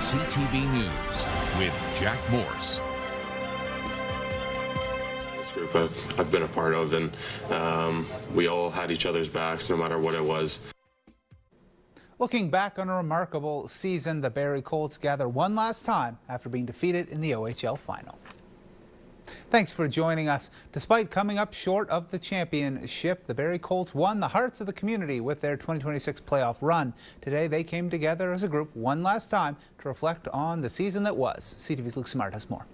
CTV News with Jack Morse. This group I've been a part of, and we all had each other's backs no matter what it was. Looking back on a remarkable season, the Barrie Colts gather one last time after being defeated in the OHL final. Thanks for joining us. Despite coming up short of the championship, the Barrie Colts won the hearts of the community with their 2026 playoff run. Today, they came together as a group one last time to reflect on the season that was. CTV's Luke Smart has more.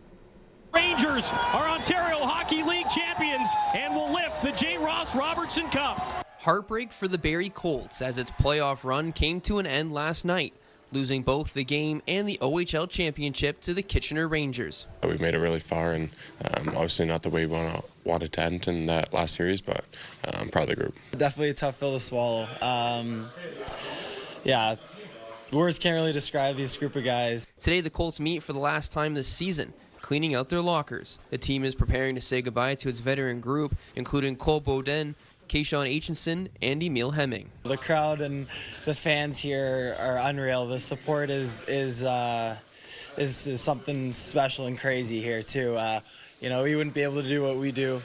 Rangers are Ontario Hockey League champions and will lift the J. Ross Robertson Cup. Heartbreak for the Barrie Colts as its playoff run came to an end last night, losing both the game and the OHL championship to the Kitchener Rangers. We made it really far, and obviously not the way we wanted to end in that last series, but I'm proud of the group. Definitely a tough pill to swallow. Yeah, words can't really describe this group of guys. Today, the Colts meet for the last time this season, cleaning out their lockers. The team is preparing to say goodbye to its veteran group, including Cole Beaudin, Keyshawn Aitchison, and Emil Hemming. The crowd and the fans here are unreal. The support is something special and crazy here too. You know, we wouldn't be able to do what we do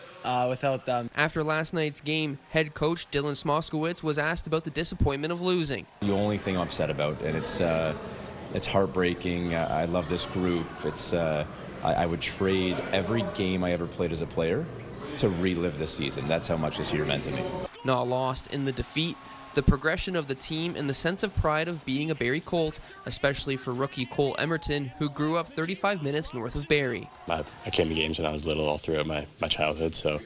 without them. After last night's game, head coach Dylan Smoskowitz was asked about the disappointment of losing. The only thing I'm upset about, and it's heartbreaking. I love this group. I would trade every game I ever played as a player to relive this season. That's how much this year meant to me. Not lost in the defeat, the progression of the team and the sense of pride of being a Barrie Colt, especially for rookie Cole Emerton, who grew up 35 minutes north of Barrie. I came to games when I was little all throughout my childhood, so,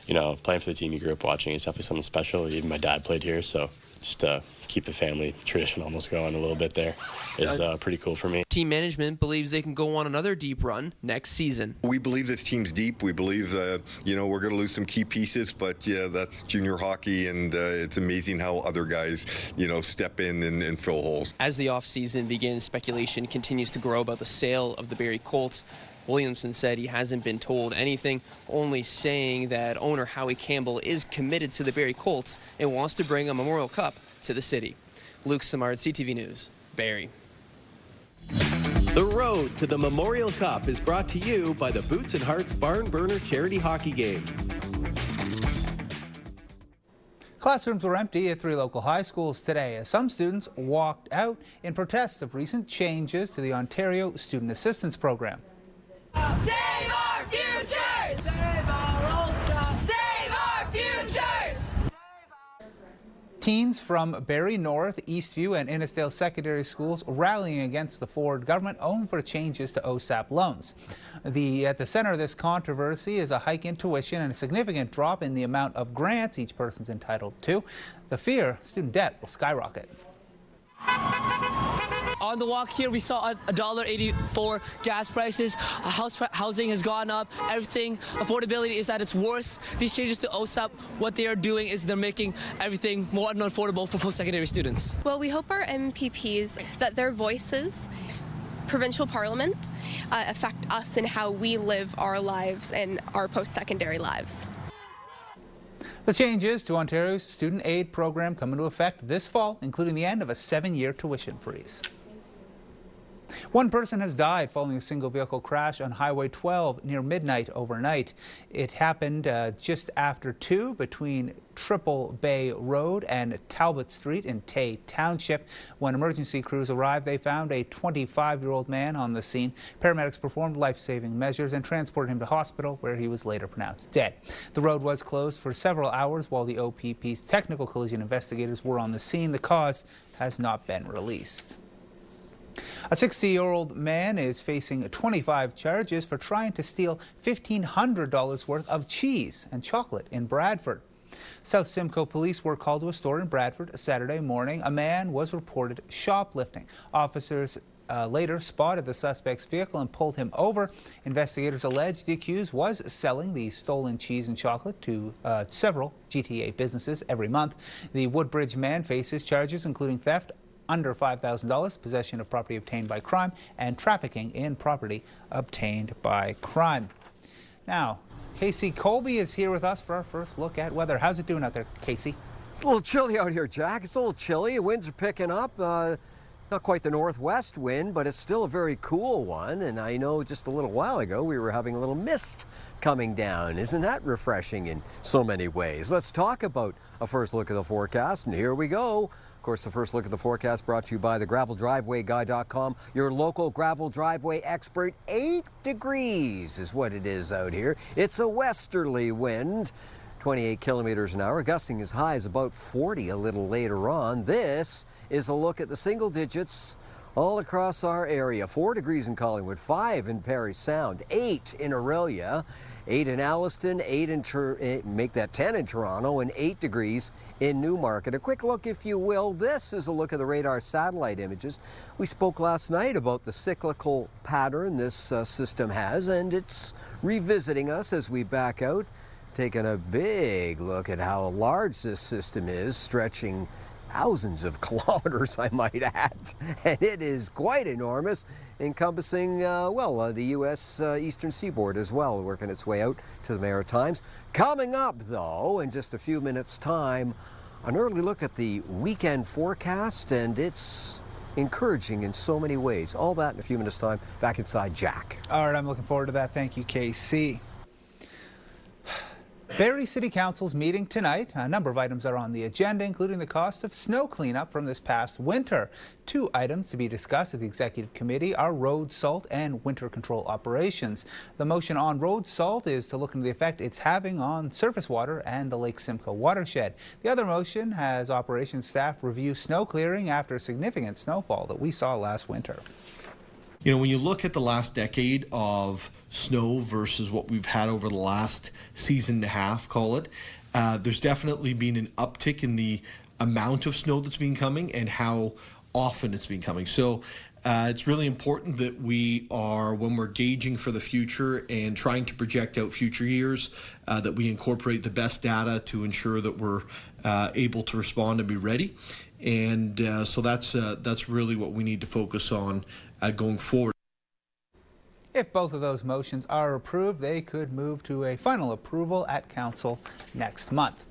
you know, playing for the team you grew up watching is definitely something special. Even my dad played here, so just to keep the family tradition almost going a little bit there is pretty cool for me. Team management believes they can go on another deep run next season. We believe this team's deep. We believe that, you know, we're going to lose some key pieces, but yeah, that's junior hockey, and it's amazing how other guys, you know, step in and fill holes. As the offseason begins, speculation continues to grow about the sale of the Barrie Colts. Williamson said he hasn't been told anything, only saying that owner Howie Campbell is committed to the Barrie Colts and wants to bring a Memorial Cup to the city. Luke Samard, CTV News, Barrie. The road to the Memorial Cup is brought to you by the Boots and Hearts Barn Burner Charity Hockey Game. Classrooms were empty at 3 local high schools today as some students walked out in protest of recent changes to the Ontario Student Assistance Program. Save our futures! Save our OSAP! Save our futures! Teens from Barrie North, Eastview and Innisdale secondary schools rallying against the Ford government own for changes to OSAP loans. At the center of this controversy is a hike in tuition and a significant drop in the amount of grants each person's entitled to. The fear student debt will skyrocket. On the walk here, we saw $1.84 gas prices. Housing has gone up. Everything, affordability is at its worst. These changes to OSAP, what they are doing is they're making everything more unaffordable for post-secondary students. Well, we hope our MPPs, that their voices, provincial parliament, affect us and how we live our lives and our post-secondary lives. The changes to Ontario's student aid program come into effect this fall, including the end of a 7-year tuition freeze. One person has died following a single vehicle crash on Highway 12 near midnight overnight. It happened just after 2 between Triple Bay Road and Talbot Street in Tay Township. When emergency crews arrived, they found a 25-year-old man on the scene. Paramedics performed life-saving measures and transported him to hospital, where he was later pronounced dead. The road was closed for several hours while the OPP's technical collision investigators were on the scene. The cause has not been released. A 60-year-old man is facing 25 charges for trying to steal $1,500 worth of cheese and chocolate in Bradford. South Simcoe police were called to a store in Bradford Saturday morning. A man was reported shoplifting. Officers later spotted the suspect's vehicle and pulled him over. Investigators allege the accused was selling the stolen cheese and chocolate to several GTA businesses every month. The Woodbridge man faces charges including theft under $5,000, possession of property obtained by crime, and trafficking in property obtained by crime. Now, Casey Colby is here with us for our first look at weather. How's it doing out there, Casey? It's a little chilly out here, Jack. It's a little chilly. Winds are picking up. Not quite the northwest wind, but it's still a very cool one. And I know just a little while ago we were having a little mist coming down. Isn't that refreshing in so many ways? Let's talk about a first look at the forecast, and here we go. Of course, the first look at the forecast brought to you by the graveldrivewayguy.com, your local gravel driveway expert. 8 degrees is what it is out here. It's a westerly wind, 28 kilometers an hour, gusting as high as about 40 a little later on. This is a look at the single digits all across our area. 4 degrees in Collingwood, 5 in Parry Sound, 8 in Orillia, 8 in Alliston, 8 in make that 10 in Toronto, and 8 degrees in Newmarket. A quick look, if you will. This is a look at the radar satellite images. We spoke last night about the cyclical pattern this system has, and it's revisiting us as we back out, taking a big look at how large this system is, stretching thousands of kilometers, I might add, and it is quite enormous, encompassing, the U.S. eastern seaboard as well, working its way out to the Maritimes. Coming up, though, in just a few minutes' time, an early look at the weekend forecast, and it's encouraging in so many ways. All that in a few minutes' time. Back inside Jack. All right, I'm looking forward to that. Thank you, KC. Barrie City Council's meeting tonight. A number of items are on the agenda, including the cost of snow cleanup from this past winter. 2 items to be discussed at the Executive Committee are road salt and winter control operations. The motion on road salt is to look into the effect it's having on surface water and the Lake Simcoe watershed. The other motion has operations staff review snow clearing after significant snowfall that we saw last winter. You know, when you look at the last decade of snow versus what we've had over the last season and a half, call it, there's definitely been an uptick in the amount of snow that's been coming and how often it's been coming. So it's really important that we are, when we're gauging for the future and trying to project out future years, that we incorporate the best data to ensure that we're able to respond and be ready. And so that's really what we need to focus on going forward. If both of those motions are approved, they could move to a final approval at Council next month.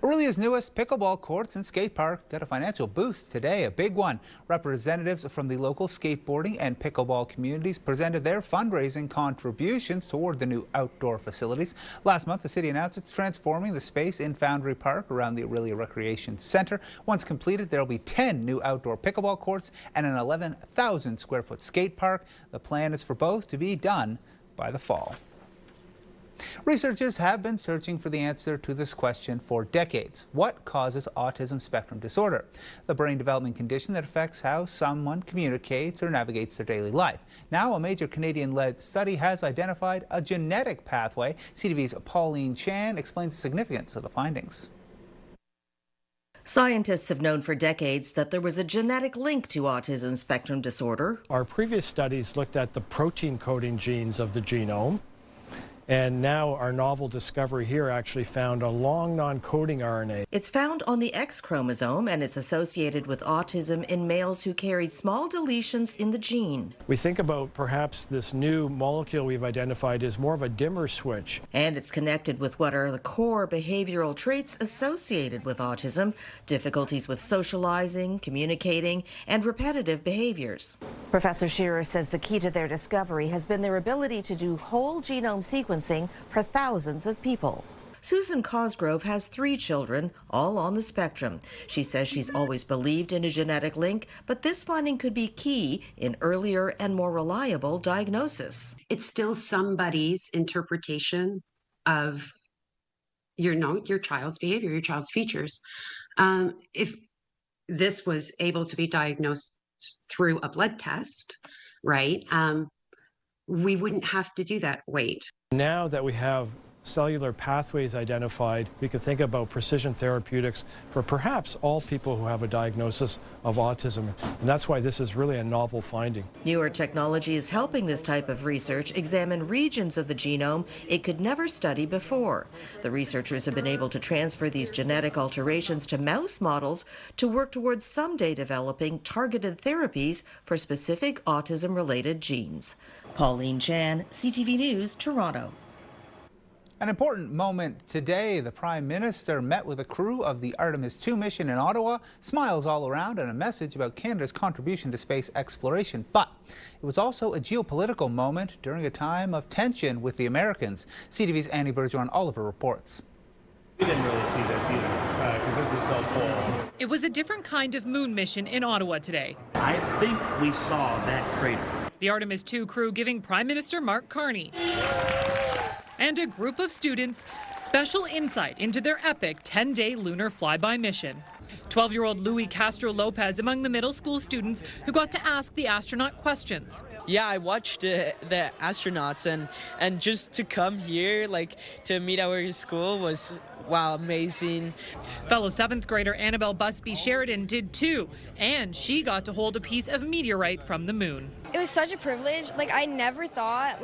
Orillia's newest pickleball courts and skate park got a financial boost today, a big one. Representatives from the local skateboarding and pickleball communities presented their fundraising contributions toward the new outdoor facilities. Last month, the city announced it's transforming the space in Foundry Park around the Orillia Recreation Centre. Once completed, there will be 10 new outdoor pickleball courts and an 11,000 square foot skate park. The plan is for both to be done by the fall. Researchers have been searching for the answer to this question for decades. What causes autism spectrum disorder? The brain development condition that affects how someone communicates or navigates their daily life. Now, a major Canadian-led study has identified a genetic pathway. CTV's Pauline Chan explains the significance of the findings. Scientists have known for decades that there was a genetic link to autism spectrum disorder. Our previous studies looked at the protein coding genes of the genome. And now our novel discovery here actually found a long non-coding RNA. It's found on the X chromosome, and it's associated with autism in males who carried small deletions in the gene. We think about perhaps this new molecule we've identified is more of a dimmer switch. And it's connected with what are the core behavioral traits associated with autism: difficulties with socializing, communicating, and repetitive behaviors. Professor Shearer says the key to their discovery has been their ability to do whole genome sequencing for thousands of people. Susan Cosgrove has 3 children, all on the spectrum. She says she's always believed in a genetic link, but this finding could be key in earlier and more reliable diagnosis. It's still somebody's interpretation of your child's behavior, your child's features. If this was able to be diagnosed through a blood test, right, we wouldn't have to do that wait. Now that we have cellular pathways identified, we could think about precision therapeutics for perhaps all people who have a diagnosis of autism. And that's why this is really a novel finding. Newer technology is helping this type of research examine regions of the genome it could never study before. The researchers have been able to transfer these genetic alterations to mouse models to work towards someday developing targeted therapies for specific autism-related genes. Pauline Chan, CTV News, Toronto. An important moment today. The Prime Minister met with a crew of the Artemis 2 mission in Ottawa. Smiles all around and a message about Canada's contribution to space exploration. But it was also a geopolitical moment during a time of tension with the Americans. CTV's Annie Bergeron Oliver reports. We didn't really see this either because this is so cool. It was a different kind of moon mission in Ottawa today. I think we saw that crater. The Artemis 2 crew giving Prime Minister Mark Carney and a group of students special insight into their epic 10-day lunar flyby mission. 12-year-old Louis Castro Lopez among the middle school students who got to ask the astronaut questions. Yeah, I watched the astronauts and just to come here, like to meet our school was, wow, amazing. Fellow 7th grader Annabelle Busby Sheridan did too, and she got to hold a piece of meteorite from the moon. It was such a privilege. Like, I never thought,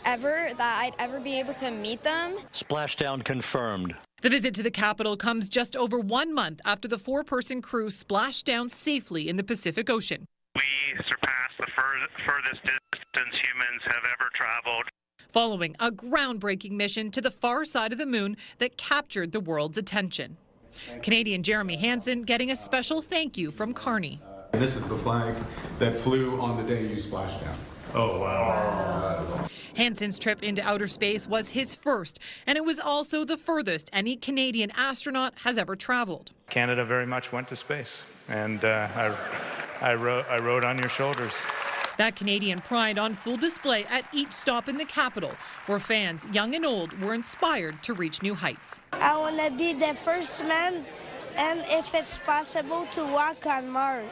ever that I'd ever be able to meet them. Splashdown confirmed. The visit to the capital comes just over 1 month after the 4-person crew splashed down safely in the Pacific Ocean. We surpassed the furthest distance humans have ever traveled. Following a groundbreaking mission to the far side of the moon that captured the world's attention. Canadian Jeremy Hansen getting a special thank you from Carney. This is the flag that flew on the day you splashed down. Oh, wow. Hansen's trip into outer space was his first, and it was also the furthest any Canadian astronaut has ever traveled. Canada very much went to space, and I rode on your shoulders. That Canadian pride on full display at each stop in the capital, where fans, young and old, were inspired to reach new heights. I want to be the first man, and if it's possible, to walk on Mars.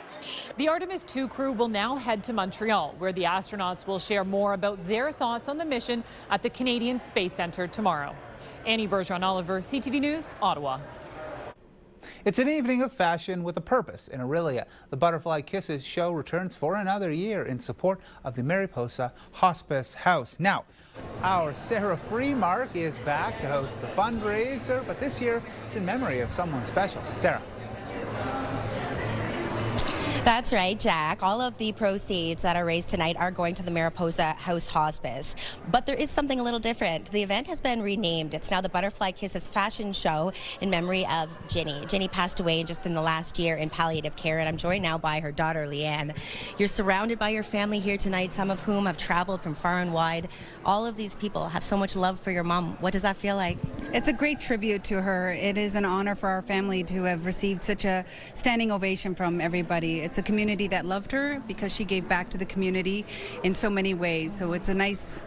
The Artemis 2 crew will now head to Montreal, where the astronauts will share more about their thoughts on the mission at the Canadian Space Centre tomorrow. Annie Bergeron Oliver, CTV News, Ottawa. It's an evening of fashion with a purpose in Orillia. The Butterfly Kisses show returns for another year in support of the Mariposa Hospice House. Now, our Sarah Freemark is back to host the fundraiser, but this year it's in memory of someone special. Sarah. That's right, Jack. All of the proceeds that are raised tonight are going to the Mariposa House Hospice. But there is something a little different. The event has been renamed. It's now the Butterfly Kisses fashion show in memory of Ginny. Ginny passed away just in the last year in palliative care, and I'm joined now by her daughter, Leanne. You're surrounded by your family here tonight, some of whom have traveled from far and wide. All of these people have so much love for your mom. What does that feel like? It's a great tribute to her. It is an honor for our family to have received such a standing ovation from everybody. It's a community that loved her because she gave back to the community in so many ways. So it's a nice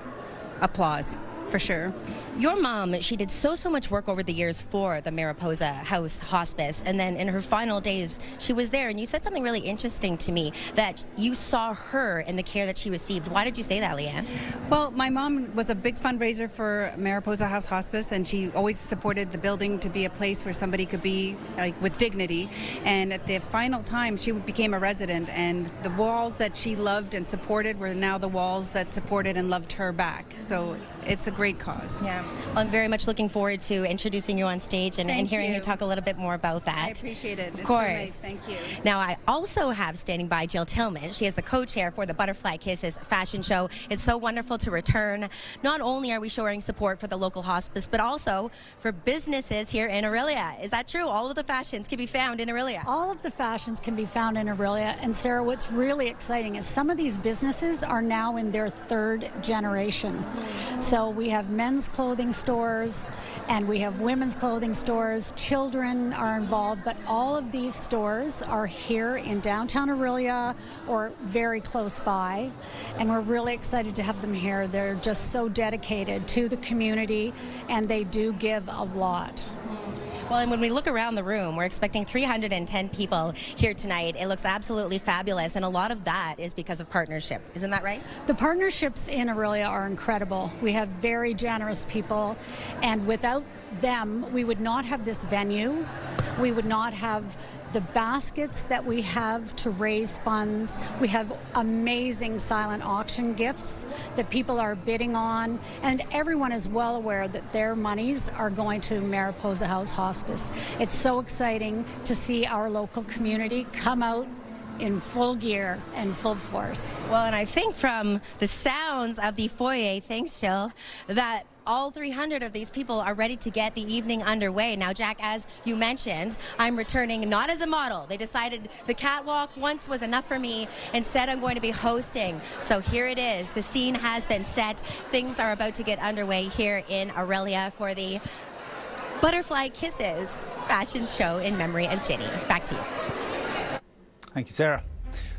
applause. For sure. Your mom, she did so much work over the years for the Mariposa House Hospice, and then in her final days, she was there, and you said something really interesting to me, that you saw her in the care that she received. Why did you say that, Leanne? Well, my mom was a big fundraiser for Mariposa House Hospice, and she always supported the building to be a place where somebody could be with dignity, and at the final time, she became a resident, and the walls that she loved and supported were now the walls that supported and loved her back. So it's a great cause. Yeah. Well, I'm very much looking forward to introducing you on stage and hearing you talk a little bit more about that. I appreciate it. Of course. So nice. Thank you. Now, I also have standing by Jill Tillman. She is the co-chair for the Butterfly Kisses fashion show. It's so wonderful to return. Not only are we showing support for the local hospice, but also for businesses here in Orillia. Is that true? All of the fashions can be found in Orillia. All of the fashions can be found in Orillia. And Sarah, what's really exciting is some of these businesses are now in their 3rd generation. So we have men's clothing stores and we have women's clothing stores. Children are involved, but all of these stores are here in downtown Orillia or very close by. And we're really excited to have them here. They're just so dedicated to the community and they do give a lot. Well, and when we look around the room, we're expecting 310 people here tonight. It looks absolutely fabulous, and a lot of that is because of partnership. Isn't that right? The partnerships in Orillia are incredible. We have very generous people, and without them, we would not have this venue. We would not have the baskets that we have to raise funds. We have amazing silent auction gifts that people are bidding on, and everyone is well aware that their monies are going to Mariposa House Hospice. It's so exciting to see our local community come out in full gear and full force. Well, and I think from the sounds of the foyer, thanks, Jill, that all 300 of these people are ready to get the evening underway. Now, Jack, as you mentioned, I'm returning not as a model. They decided the catwalk once was enough for me. Instead, I'm going to be hosting. So here it is. The scene has been set. Things are about to get underway here in Orillia for the Butterfly Kisses fashion show in memory of Ginny. Back to you. Thank you, Sarah.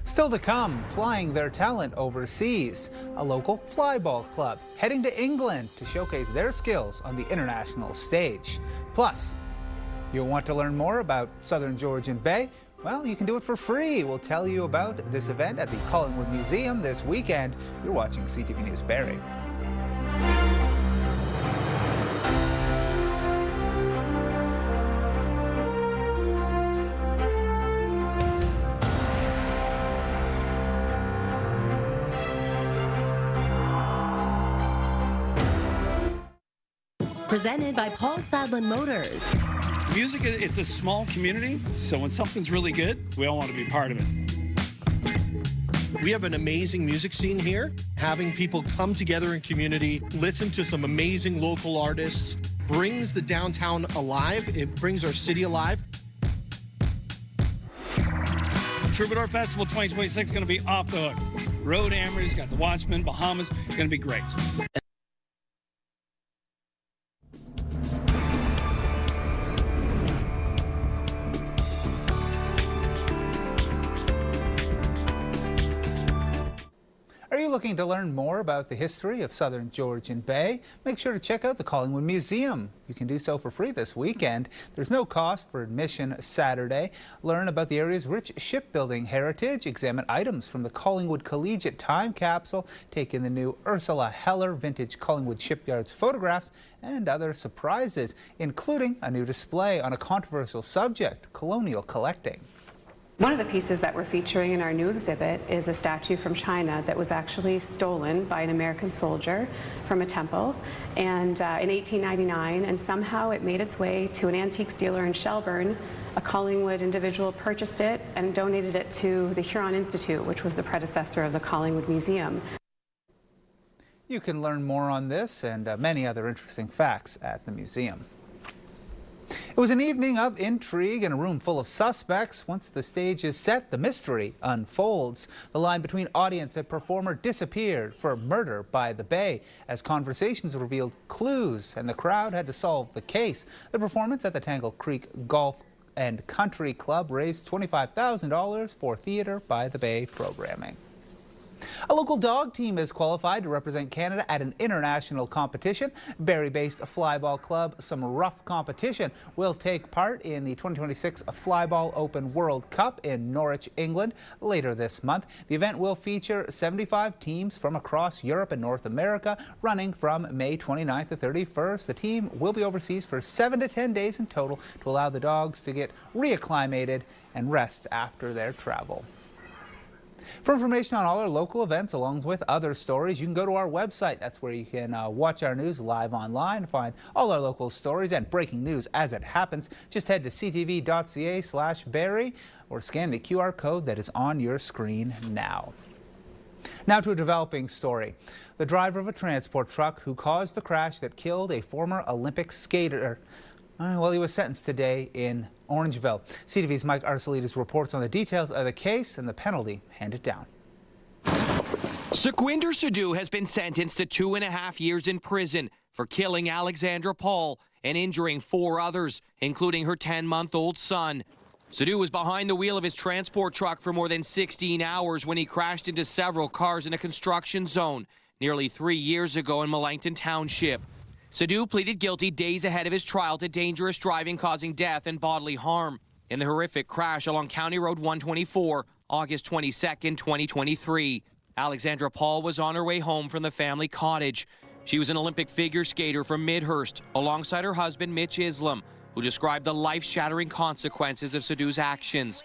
Still to come, flying their talent overseas. A local flyball club heading to England to showcase their skills on the international stage. Plus, you'll want to learn more about Southern Georgian Bay? Well, you can do it for free. We'll tell you about this event at the Collingwood Museum this weekend. You're watching CTV News Barrie. Presented by Paul Sadlin Motors. Music, it's a small community, so when something's really good, we all want to be part of it. We have an amazing music scene here. Having people come together in community, listen to some amazing local artists, brings the downtown alive. It brings our city alive. Troubadour Festival 2026 is going to be off the hook. Road Hammers, got the Watchmen, Bahamas, going to be great. Are you looking to learn more about the history of Southern Georgian Bay? Make sure to check out the Collingwood Museum. You can do so for free this weekend. There's no cost for admission Saturday. Learn about the area's rich shipbuilding heritage, examine items from the Collingwood Collegiate Time Capsule, take in the new Ursula Heller Vintage Collingwood Shipyards photographs, and other surprises, including a new display on a controversial subject, colonial collecting. One of the pieces that we're featuring in our new exhibit is a statue from China that was actually stolen by an American soldier from a temple and in 1899, and somehow it made its way to an antiques dealer in Shelburne. A Collingwood individual purchased it and donated it to the Huron Institute, which was the predecessor of the Collingwood Museum. You can learn more on this and many other interesting facts at the museum. It was an evening of intrigue in a room full of suspects. Once the stage is set, the mystery unfolds. The line between audience and performer disappeared for murder by the Bay as conversations revealed clues and the crowd had to solve the case. The performance at the Tangle Creek Golf and Country Club raised $25,000 for Theatre by the Bay programming. A local dog team is qualified to represent Canada at an international competition. Barrie-based Flyball Club Some Rough Competition will take part in the 2026 Flyball Open World Cup in Norwich, England later this month. The event will feature 75 teams from across Europe and North America, running from May 29th to 31st. The team will be overseas for 7 to 10 days in total to allow the dogs to get reacclimated and rest after their travel. For information on all our local events, along with other stories, you can go to our website. That's where you can watch our news live online, find all our local stories and breaking news as it happens. Just head to ctv.ca/Barrie or scan the QR code that is on your screen now. Now to a developing story. The driver of a transport truck who caused the crash that killed a former Olympic skater, well, he was sentenced today in Orangeville. CTV's Mike Arcelidis reports on the details of the case and the penalty handed down. Sukhwinder Sidhu has been sentenced to 2.5 years in prison for killing Alexandra Paul and injuring 4 others, including her 10-month-old son. Sidhu was behind the wheel of his transport truck for more than 16 hours when he crashed into several cars in a construction zone nearly 3 years ago in Millington Township. Sidhu pleaded guilty days ahead of his trial to dangerous driving causing death and bodily harm in the horrific crash along County Road 124, August 22nd, 2023. Alexandra Paul was on her way home from the family cottage. She was an Olympic figure skater from Midhurst alongside her husband Mitch Islam, who described the life-shattering consequences of Sidhu's actions.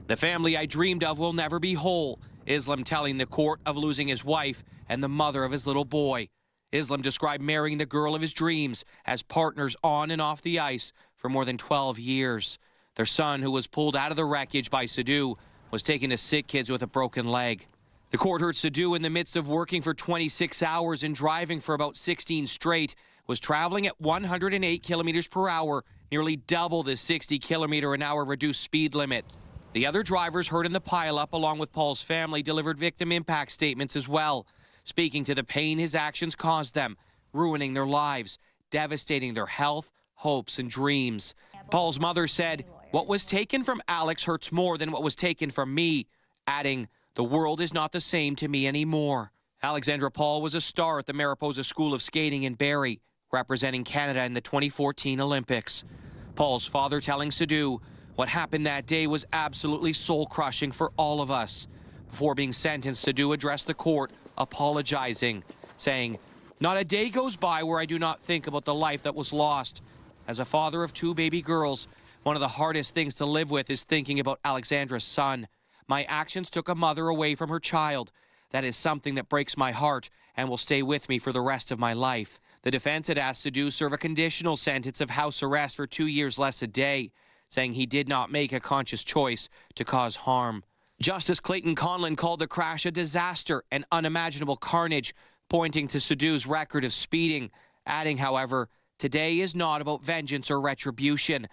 The family I dreamed of will never be whole, Islam telling the court of losing his wife and the mother of his little boy. Islam described marrying the girl of his dreams as partners on and off the ice for more than 12 years. Their son, who was pulled out of the wreckage by Sidhu, was taken to sick kids with a broken leg. The court heard Sidhu in the midst of working for 26 hours and driving for about 16 straight was traveling at 108 kilometers per hour, nearly double the 60 kilometer an hour reduced speed limit. The other drivers hurt in the pileup, along with Paul's family, delivered victim impact statements as well, speaking to the pain his actions caused them, ruining their lives, devastating their health, hopes, and dreams. Paul's mother said, "What was taken from Alex hurts more than what was taken from me," adding, "The world is not the same to me anymore." Alexandra Paul was a star at the Mariposa School of Skating in Barrie, representing Canada in the 2014 Olympics. Paul's father telling Sadhu, "What happened that day was absolutely soul-crushing for all of us." Before being sentenced, Sadhu addressed the court, apologizing, saying, "Not a day goes by where I do not think about the life that was lost. As a father of 2 baby girls, one of the hardest things to live with is thinking about Alexandra's son. My actions took a mother away from her child. That is something that breaks my heart and will stay with me for the rest of my life." The defense had asked Sadhu serve a conditional sentence of house arrest for 2 years less a day, saying he did not make a conscious choice to cause harm. Justice Clayton Conlon called the crash a disaster and unimaginable carnage, pointing to Sadhu's record of speeding, adding, however, "Today is not about vengeance or retribution,"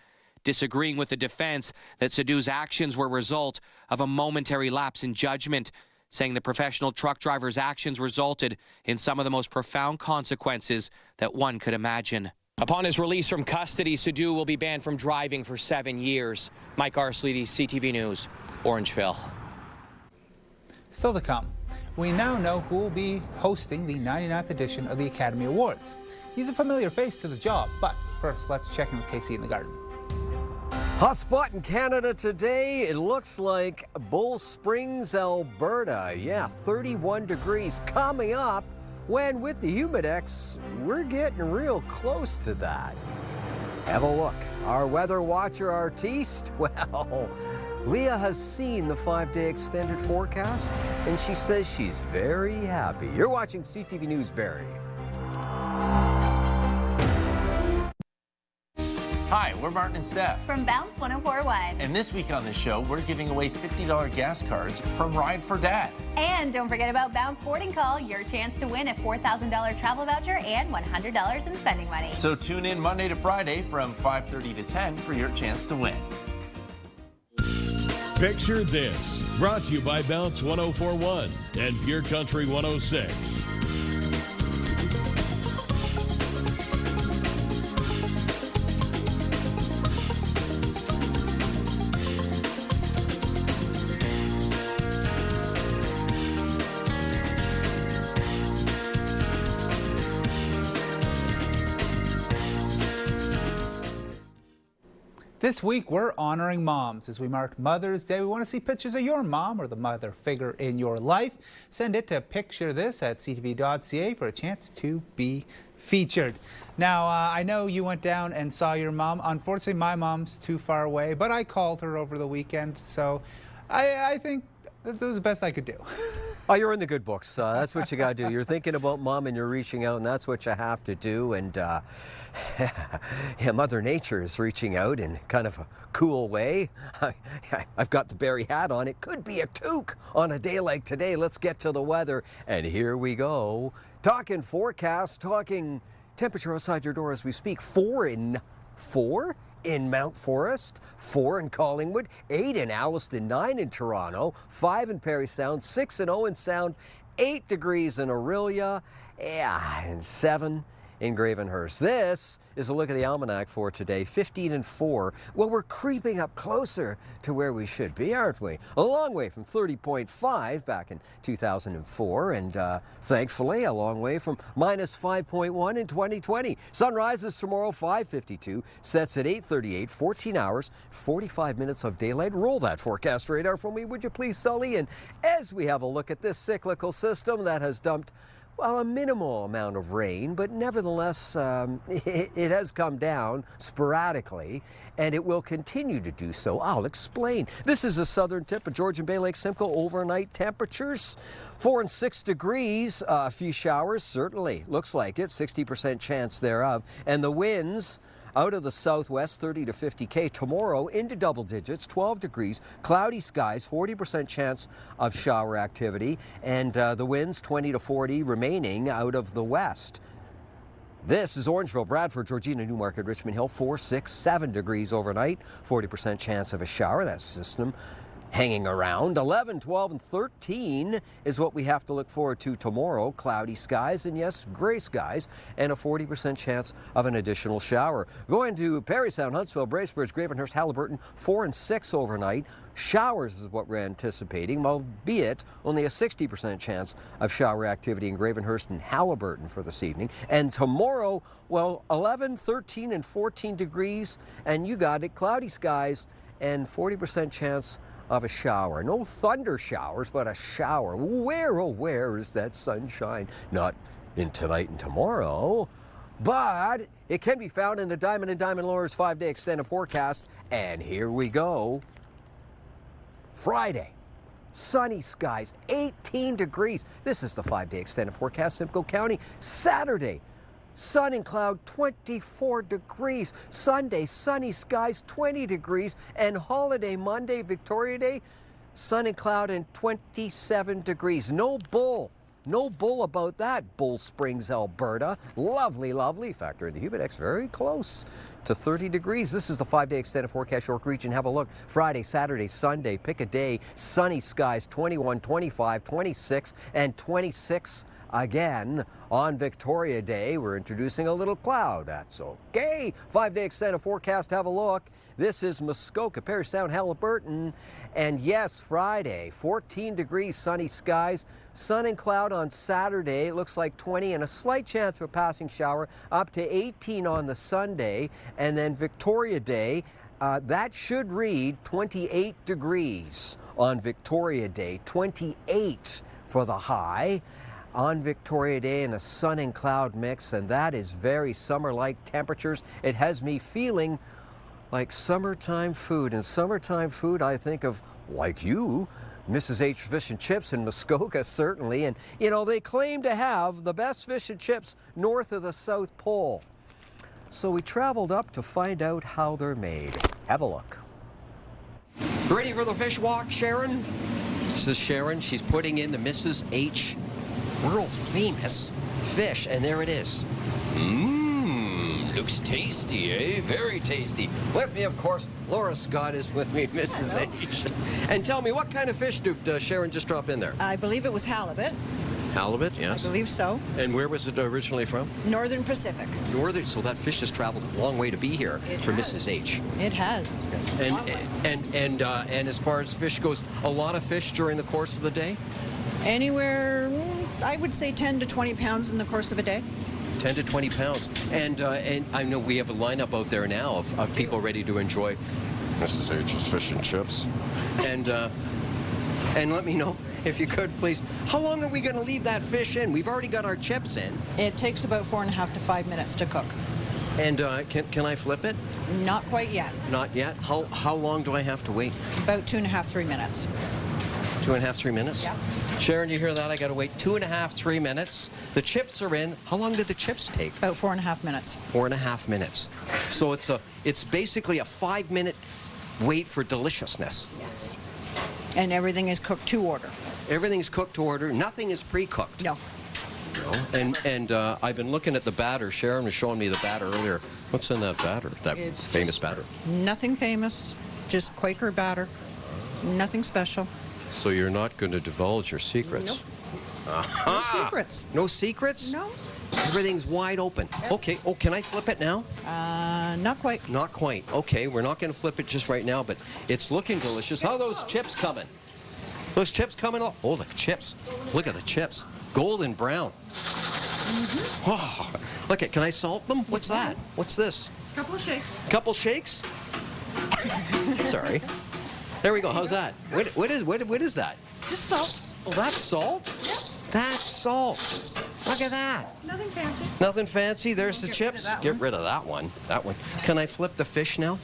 disagreeing with the defense that Sadhu's actions were a result of a momentary lapse in judgment, saying the professional truck driver's actions resulted in some of the most profound consequences that one could imagine. Upon his release from custody, Sadhu will be banned from driving for 7 years. Mike Arsleedy, CTV News, Orangeville. Still to come, we now know who will be hosting the 99th edition of the Academy Awards. He's a familiar face to the job, but first let's check in with KC in the garden. Hot spot in Canada today. It looks like Bull Springs, Alberta. Yeah, 31 degrees coming up, when with the Humidex, we're getting real close to that. Have a look. Our weather watcher artiste, well, Leah has seen the 5-day extended forecast, and she says she's very happy. You're watching CTV News Barrie. Hi, we're Martin and Steph from Bounce 104.1. And this week on the show, we're giving away $50 gas cards from Ride for Dad. And don't forget about Bounce Boarding Call, your chance to win a $4,000 travel voucher and $100 in spending money. So tune in Monday to Friday from 5:30 to 10 for your chance to win. Picture this, brought to you by Bounce 104.1 and Pure Country 106. This week, we're honoring moms as we mark Mother's Day. We want to see pictures of your mom or the mother figure in your life. Send it to picturethis@ctv.ca for a chance to be featured. Now, I know you went down and saw your mom. Unfortunately, my mom's too far away, but I called her over the weekend, so I think that was the best I could do. Oh, you're in the good books. That's what you got to do. You're thinking about mom and you're reaching out, and that's what you have to do. And yeah, Mother Nature is reaching out in kind of a cool way. I've got the Barrie hat on. It could be a toque on a day like today. Let's get to the weather. And here we go. Talking forecast, talking temperature outside your door as we speak. 4 in Mount Forest, 4 in Collingwood, 8 in Alliston, 9 in Toronto, 5 in Parry Sound, 6 in Owen Sound, 8 degrees in Orillia, and 7 in Gravenhurst. This is a look at the almanac for today, 15 and 4. Well, we're creeping up closer to where we should be, aren't we? A long way from 30.5 back in 2004, and thankfully a long way from minus 5.1 in 2020. Sun rises tomorrow 5:52, sets at 8:38, 14 hours, 45 minutes of daylight. Roll that forecast radar for me, would you please, Sully? And as we have a look at this cyclical system that has dumped, well, a minimal amount of rain, but nevertheless, it has come down sporadically, and it will continue to do so. I'll explain. This is the southern tip of Georgian Bay Lake Simcoe. Overnight temperatures, 4 and 6 degrees. A few showers, certainly. Looks like it, 60% chance thereof. And the winds out of the southwest, 30 to 50 k. Tomorrow into double digits, 12 degrees, cloudy skies, 40% chance of shower activity, and the winds 20 to 40 remaining out of the west. This is Orangeville, Bradford, Georgina, Newmarket, Richmond Hill, 4, 6, 7 degrees overnight. 40% chance of a shower. That system hanging around. 11, 12, and 13 is what we have to look forward to tomorrow. Cloudy skies and, yes, gray skies, and a 40% chance of an additional shower. Going to Parry Sound, Huntsville, Bracebridge, Gravenhurst, Haliburton, 4 and 6 overnight. Showers is what we're anticipating, albeit only a 60% chance of shower activity in Gravenhurst and Haliburton for this evening. And tomorrow, well, 11, 13, and 14 degrees, and you got it, cloudy skies and 40% chance of a shower. No thunder showers, but a shower. Where, oh, where is that sunshine? Not in tonight and tomorrow, but it can be found in the Diamond and Diamond Lowers 5-day extended forecast. And here we go. Friday, sunny skies, 18 degrees. This is the 5-day extended forecast, Simcoe County. Saturday, sun and cloud, 24 degrees. Sunday, sunny skies, 20 degrees. And holiday Monday, Victoria Day, sun and cloud and 27 degrees. No bull. No bull about that, Bull Springs, Alberta. Lovely, lovely. Factor in the humidex, very close to 30 degrees. This is the 5-day extended forecast, York Region. Have a look. Friday, Saturday, Sunday, pick a day. Sunny skies, 21, 25, 26, and 26 again. On Victoria Day, we're introducing a little cloud. That's okay. 5-day extended forecast, have a look. This is Muskoka, Parry Sound, Haliburton. And yes, Friday, 14 degrees, sunny skies. Sun and cloud on Saturday. It looks like 20 and a slight chance of a passing shower. Up to 18 on the Sunday. And then Victoria Day, that should read 28 degrees on Victoria Day. 28 for the high on Victoria Day in a sun and cloud mix. And that is very summer-like temperatures. It has me feeling like summertime food. And summertime food, I think of, like you, Mrs. H Fish and Chips in Muskoka, certainly. And, you know, they claim to have the best fish and chips north of the South Pole. So we traveled up to find out how they're made. Have a look. Ready for the fish walk, Sharon? This is Sharon. She's putting in the Mrs. H world famous fish, and there it is. Looks tasty, eh? Very tasty. With me, of course, Laura Scott is with me, Mrs. H. And tell me, what kind of fish did Sharon just drop in there? I believe it was halibut. Halibut, yes. I believe so. And where was it originally from? Northern Pacific. Northern, so that fish has traveled a long way to be here for Mrs. H. It has. And as far as fish goes, a lot of fish during the course of the day? Anywhere, I would say 10 to 20 pounds in the course of a day. 10 to 20 pounds. And I know we have a lineup out there now of people ready to enjoy Mrs. H's fish and chips. And let me know, if you could, please, how long are we going to leave that fish in? We've already got our chips in. It takes about 4.5 to 5 minutes to cook. And can I flip it? Not quite yet. Not yet? How long do I have to wait? About 2.5, 3 minutes. 2.5, 3 minutes? Yeah. Sharon, you hear that? I got to wait 2.5, 3 minutes. The chips are in. How long did the chips take? About 4.5 minutes. 4.5 minutes. So it's basically a 5-minute wait for deliciousness. Yes. And everything is cooked to order. Everything's cooked to order. Nothing is pre-cooked. No. And I've been looking at the batter. Sharon was showing me the batter earlier. What's in that batter? That it's famous batter? Nothing famous. Just Quaker batter. Nothing special. So you're not going to divulge your secrets? Nope. No secrets. No secrets? No. Everything's wide open. Okay. Oh, can I flip it now? Not quite. Not quite. Okay, we're not going to flip it just right now, but it's looking delicious. How are those chips coming? Those chips coming off? Oh, the chips. Look at the chips. Golden brown. Mm-hmm. Oh, look at. Can I salt them? What's that? What's this? Couple of shakes. Couple shakes? Sorry. There we go. How's that? What is that? Just salt. Oh, that's salt? Yep. That's salt. Look at that. Nothing fancy. Nothing fancy. There's the chips. Get rid of that one. That one. Can I flip the fish now?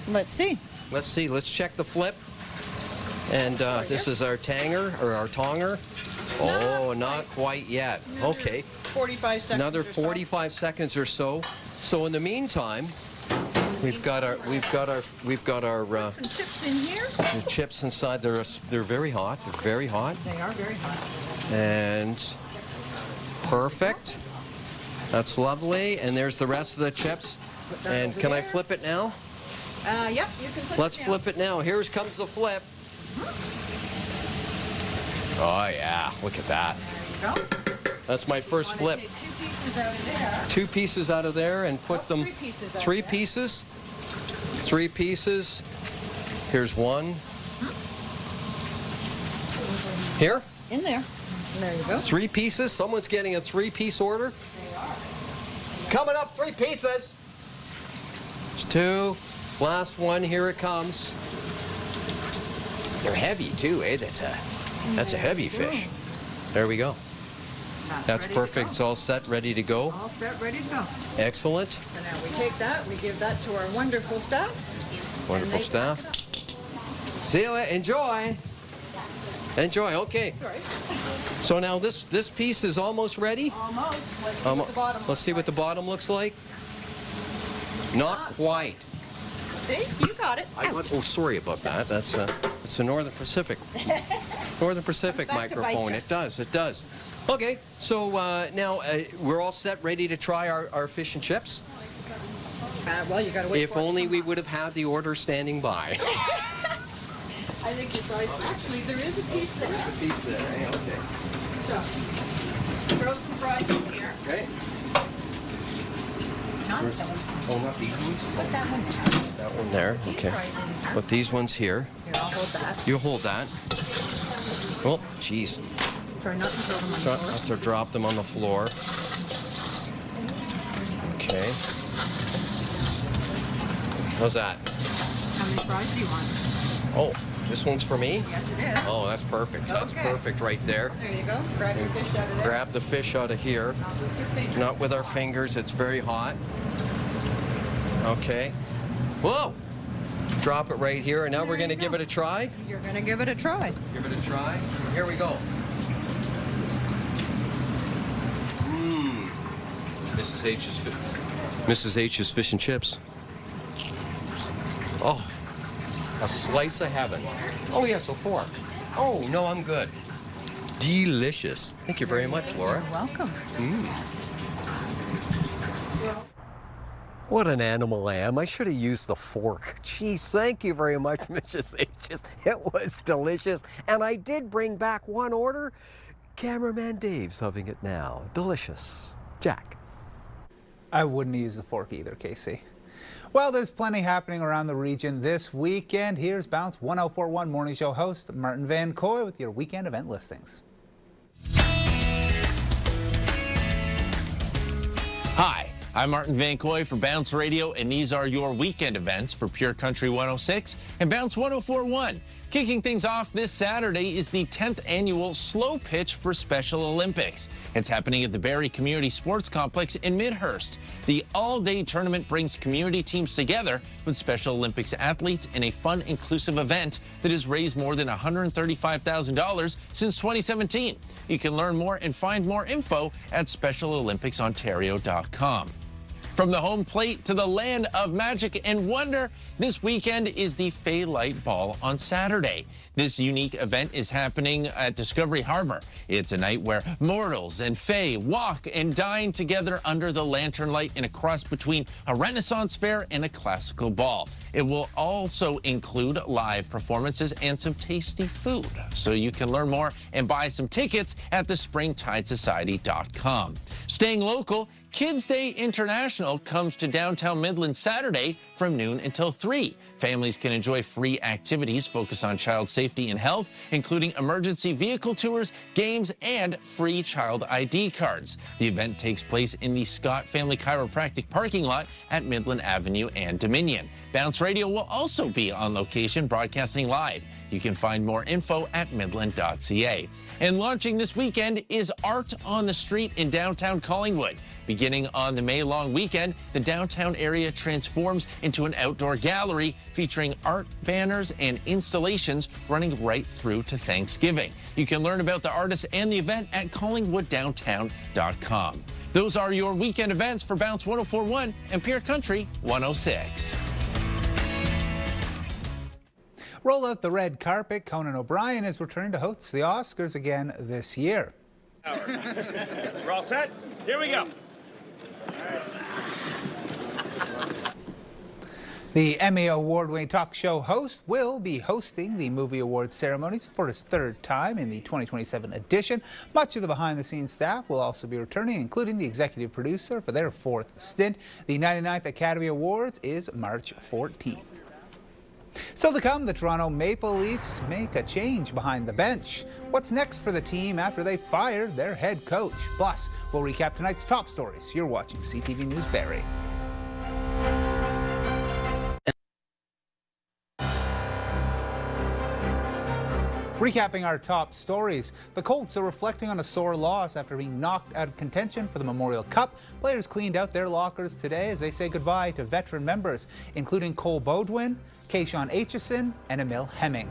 Let's see. Let's see. Let's check the flip. And this is our tanger or our tonger. Oh, not quite yet. Okay. 45 seconds. Another 45 seconds or so. So in the meantime, we've got our some chips in here. The chips inside. They're very hot. They're very hot. They are very hot. And perfect. That's lovely. And there's the rest of the chips. And can I flip it now? Yep, you can flip Let's it now. flip it now. Here comes the flip. Oh, yeah. Look at that. There you go. That's my first flip. Take 2 pieces out of there. 2 pieces out of there and put them... 3 pieces out 3 there. pieces. 3 pieces. Here's one. Here. In there. There you go. 3 pieces. Someone's getting a 3-piece order. They are. Coming up, 3 pieces. There's 2. Last one. Here it comes. They're heavy too, eh? That's a heavy fish. There we go. That's perfect. It's all set, ready to go. All set, ready to go. Excellent. So now we take that, we give that to our wonderful staff. Wonderful staff. See you later. Enjoy. Enjoy. Okay. Sorry. So now this piece is almost ready. Almost. Let's see what the bottom Let's see what the bottom looks like. Not quite. See, you got it. Oh, sorry about that. It's a Northern Pacific. Northern Pacific microphone. It does. It does. Okay. So now we're all set, ready to try our fish and chips. Well, you got to wait. If only we would have had the order standing by. I think you're right. Actually, there is a piece there. There's a piece there. Hey, okay. So, throw some fries in here. Okay. Not those. Oh, not these ones? Put that one there. That one there. Okay. Put these ones here. Here, I'll hold that. You hold that. Oh, jeez. Try not to throw them on the floor. Not to drop them on the floor. Okay. How's that? How many fries do you want? Oh, this one's for me? Yes, it is. Oh, that's perfect. That's perfect right there. There you go. Grab your fish out of there. Grab the fish out of here. Not with your fingers. Not with our fingers. It's very hot. Okay. Whoa! Drop it right here, and now we're going to give it a try. You're going to give it a try. Give it a try. Here we go. Mrs. H's fish and chips. Oh, a slice of heaven. Oh yes, a fork. Oh no, I'm good. Delicious. Thank you very much, Laura. You're welcome. What an animal I am. I should have used the fork. Geez, thank you very much, Mrs. H's. It was delicious. And I did bring back one order. Cameraman Dave's having it now. Delicious. Jack. I wouldn't use the fork either, Casey. Well, there's plenty happening around the region this weekend. Here's Bounce 1041 Morning Show host Martin Van Coy with your weekend event listings. Hi, I'm Martin Van Coy for Bounce Radio, and these are your weekend events for Pure Country 106 and Bounce 1041. Kicking things off this Saturday is the 10th annual Slow Pitch for Special Olympics. It's happening at the Barrie Community Sports Complex in Midhurst. The all-day tournament brings community teams together with Special Olympics athletes in a fun, inclusive event that has raised more than $135,000 since 2017. You can learn more and find more info at SpecialOlympicsOntario.com. From the home plate to the land of magic and wonder, this weekend is the Fay Light Ball on Saturday. This unique event is happening at Discovery Harbor. It's a night where mortals and Fay walk and dine together under the lantern light in a cross between a Renaissance fair and a classical ball. It will also include live performances and some tasty food. So you can learn more and buy some tickets at thespringtidesociety.com. Staying local, Kids Day International comes to downtown Midland Saturday from noon until 3. Families can enjoy free activities focused on child safety and health, including emergency vehicle tours, games, and free child ID cards. The event takes place in the Scott Family Chiropractic parking lot at Midland Avenue and Dominion. Bounce Radio will also be on location broadcasting live. You can find more info at midland.ca. And launching this weekend is Art on the Street in downtown Collingwood. Beginning on the May-long weekend, the downtown area transforms into an outdoor gallery featuring art, banners, and installations running right through to Thanksgiving. You can learn about the artists and the event at collingwooddowntown.com. Those are your weekend events for Bounce 1041 and Pure Country 106. Roll out the red carpet. Conan O'Brien is returning to host the Oscars again this year. We're all set? Here we go. The Emmy Award-winning talk show host will be hosting the Movie Awards ceremonies for his third time in the 2027 edition. Much of the behind-the-scenes staff will also be returning, including the executive producer for their fourth stint. The 99th Academy Awards is March 14th. Still to come, the Toronto Maple Leafs make a change behind the bench. What's next for the team after they fired their head coach? Plus, we'll recap tonight's top stories. You're watching CTV News Barrie. Recapping our top stories, the Colts are reflecting on a sore loss after being knocked out of contention for the Memorial Cup. Players cleaned out their lockers today as they say goodbye to veteran members, including Cole Beaudoin, Keyshawn Aitchison, and Emil Hemming.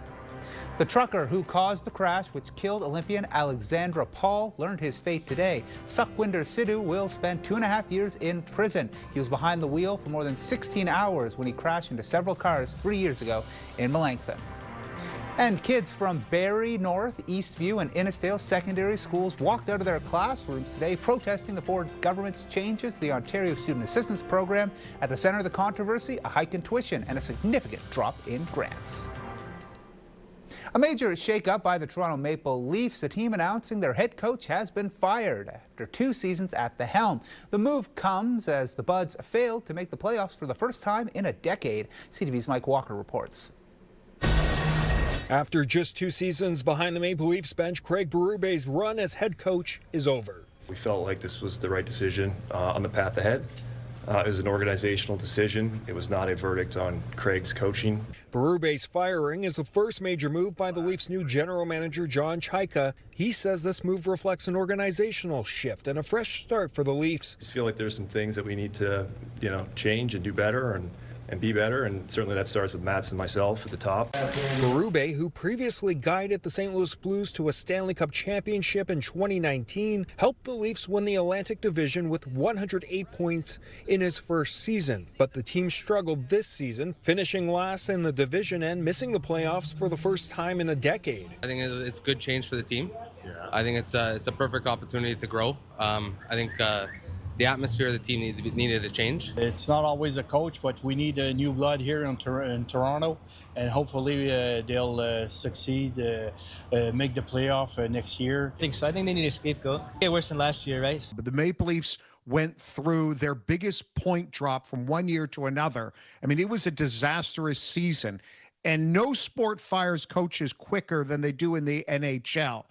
The trucker who caused the crash which killed Olympian Alexandra Paul learned his fate today. Sukhwinder Sidhu will spend 2.5 years in prison. He was behind the wheel for more than 16 hours when he crashed into several cars 3 years ago in Melanchthon. And kids from Barrie North, Eastview, and Innisdale secondary schools walked out of their classrooms today protesting the Ford government's changes to the Ontario Student Assistance Program. At the center of the controversy, a hike in tuition and a significant drop in grants. A major shake-up by the Toronto Maple Leafs, the team announcing their head coach has been fired after 2 seasons at the helm. The move comes as the Buds failed to make the playoffs for the first time in a decade. CTV's Mike Walker reports. After just 2 seasons behind the Maple Leafs bench, Craig Berube's run as head coach is over. We felt like this was the right decision on the path ahead. It was an organizational decision. It was not a verdict on Craig's coaching. Berube's firing is the first major move by the Leafs' new general manager, John Chaika. He says this move reflects an organizational shift and a fresh start for the Leafs. I just feel like there's some things that we need to, change and do better and be better, and certainly that starts with Mats and myself at the top. Berube, who previously guided the St. Louis Blues to a Stanley Cup championship in 2019, helped the Leafs win the Atlantic Division with 108 points in his first season. But the team struggled this season, finishing last in the division and missing the playoffs for the first time in a decade. I think it's good change for the team. Yeah. I think it's a perfect opportunity to grow. I think the atmosphere of the team needed to change. It's not always a coach, but we need a new blood here in Toronto, and hopefully they'll succeed, make the playoff next year. I think so. I think they need a scapegoat. Get worse than last year, right? But the Maple Leafs went through their biggest point drop from one year to another. I mean, it was a disastrous season, and no sport fires coaches quicker than they do in the NHL.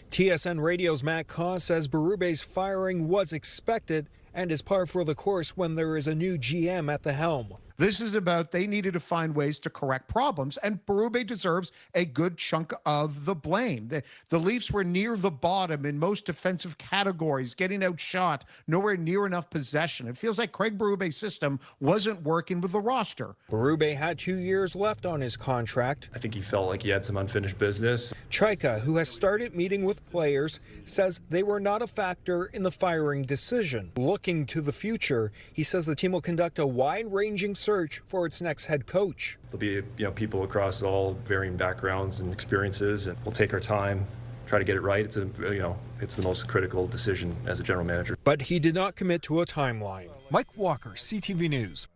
TSN Radio's Matt Caw says Berube's firing was expected and is par for the course when there is a new GM at the helm. This is about they needed to find ways to correct problems, and Berube deserves a good chunk of the blame. The Leafs were near the bottom in most defensive categories, getting outshot, nowhere near enough possession. It feels like Craig Berube's system wasn't working with the roster. Berube had 2 years left on his contract. I think he felt like he had some unfinished business. Chaika, who has started meeting with players, says they were not a factor in the firing decision. Looking to the future, he says the team will conduct a wide-ranging search for its next head coach. There'll be people across all varying backgrounds and experiences, and we'll take our time, try to get it right. It's the most critical decision as a general manager. But he did not commit to a timeline. Mike Walker, CTV News.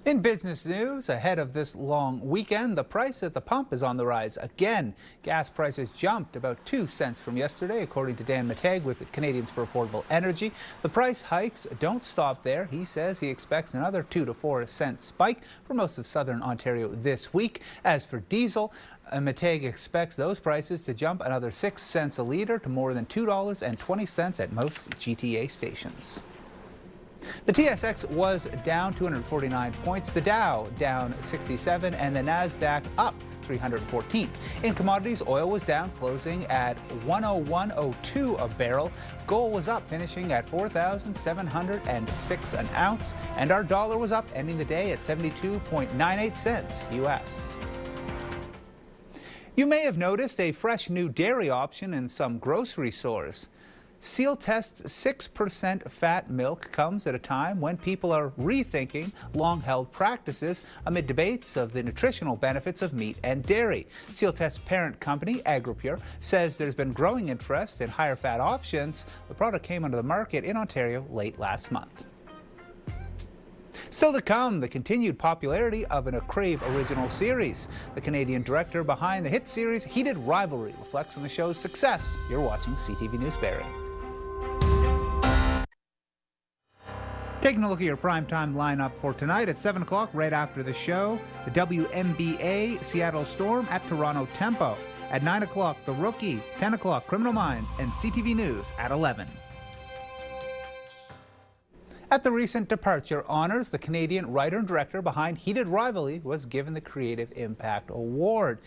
In business news, ahead of this long weekend, the price at the pump is on the rise again. Gas prices jumped about 2 cents from yesterday, according to Dan Mateg with Canadians for Affordable Energy. The price hikes don't stop there. He says he expects another 2 to 4 cent spike for most of southern Ontario this week. As for diesel, Mateg expects those prices to jump another 6 cents a litre to more than $2.20 at most GTA stations. The TSX was down 249 points, the Dow down 67, and the NASDAQ up 314. In commodities, oil was down, closing at $101.02 a barrel. Gold was up, finishing at $4,706 an ounce, and our dollar was up, ending the day at 72.98 cents U.S. You may have noticed a fresh new dairy option in some grocery stores. Seal Test's 6% fat milk comes at a time when people are rethinking long-held practices amid debates of the nutritional benefits of meat and dairy. Seal Test's parent company, AgriPure, says there's been growing interest in higher fat options. The product came onto the market in Ontario late last month. Still to come, the continued popularity of a Crave original series. The Canadian director behind the hit series Heated Rivalry reflects on the show's success. You're watching CTV News Barrie. Taking a look at your primetime lineup for tonight at 7 o'clock, right after the show, the WNBA Seattle Storm at Toronto Tempo. At 9 o'clock, The Rookie, 10 o'clock, Criminal Minds, and CTV News at 11. At the recent Departure Honours, the Canadian writer and director behind Heated Rivalry was given the Creative Impact Award.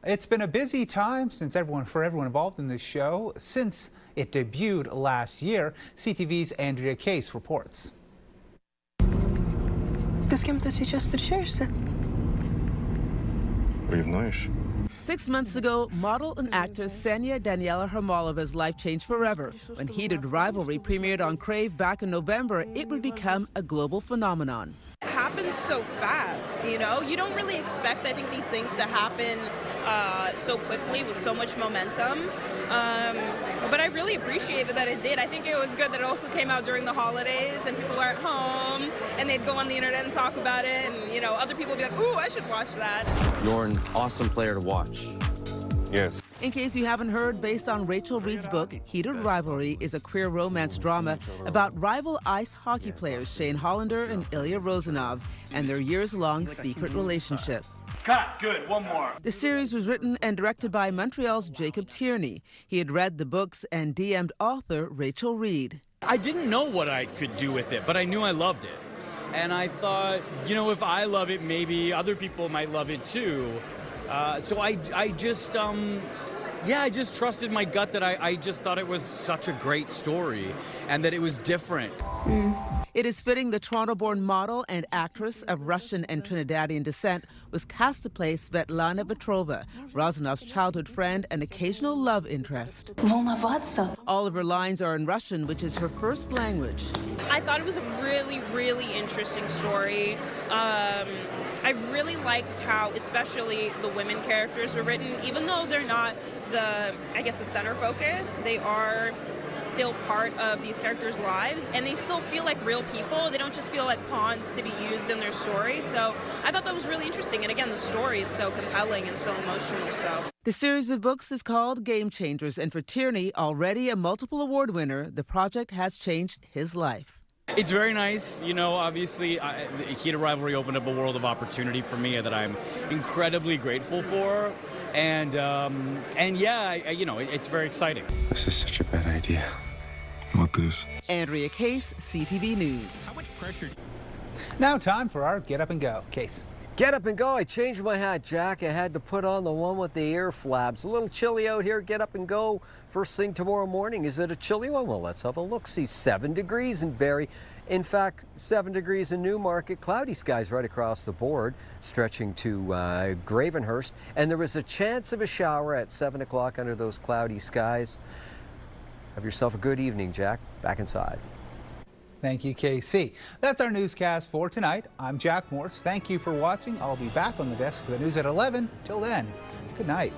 It's been a busy time for everyone involved in this show since it debuted last year. CTV's Andrea Case reports. Ты с кем-то сейчас встречаешься? Ревнуешь? 6 months ago, model and actress Ksenia Daniela Hermalova's life changed forever. When Heated Rivalry premiered on Crave back in November, it would become a global phenomenon. It happens so fast, you know? You don't really expect, I think, these things to happen so quickly with so much momentum. But I really appreciated that it did. I think it was good that it also came out during the holidays and people were at home and they'd go on the internet and talk about it and, you know, other people would be like, ooh, I should watch that. You're an awesome player to watch. Yes. In case you haven't heard, based on Rachel Reed's book, Heated Rivalry is a queer romance drama about rival ice hockey players Shane Hollander and Ilya Rozanov and their years-long secret relationship. Cut. Good. One more. The series was written and directed by Montreal's Jacob Tierney. He had read the books and DM'd author Rachel Reed. I didn't know what I could do with it, but I knew I loved it. And I thought, you know, if I love it, maybe other people might love it too. So I just trusted my gut that I just thought it was such a great story and that it was different. It is fitting the Toronto-born model and actress of Russian and Trinidadian descent was cast to play Svetlana Petrova, Rozanov's childhood friend and occasional love interest. All of her lines are in Russian, which is her first language. I thought it was a really, really interesting story. I really liked how, especially the women characters were written, even though they're not the center focus, they are still part of these characters' lives, and they still feel like real people. They don't just feel like pawns to be used in their story. So I thought that was really interesting. And again, the story is so compelling and so emotional. So the series of books is called Game Changers, and for Tierney, already a multiple award winner, the project has changed his life. It's very nice. You know, obviously, Heated Rivalry opened up a world of opportunity for me that I'm incredibly grateful for. And yeah, it's very exciting. This is such a bad idea. Not this. Andrea Case, CTV News. How much pressure? Now time for our Get Up and Go. Case. Get up and go. I changed my hat, Jack. I had to put on the one with the ear flaps. A little chilly out here. Get up and go. First thing tomorrow morning. Is it a chilly one? Well, let's have a look. See, 7 degrees in Barrie. In fact, 7 degrees in Newmarket. Cloudy skies right across the board, stretching to Gravenhurst. And there was a chance of a shower at 7 o'clock under those cloudy skies. Have yourself a good evening, Jack. Back inside. Thank you, KC. That's our newscast for tonight. I'm Jack Morse. Thank you for watching. I'll be back on the desk for the news at 11. Till then, good night.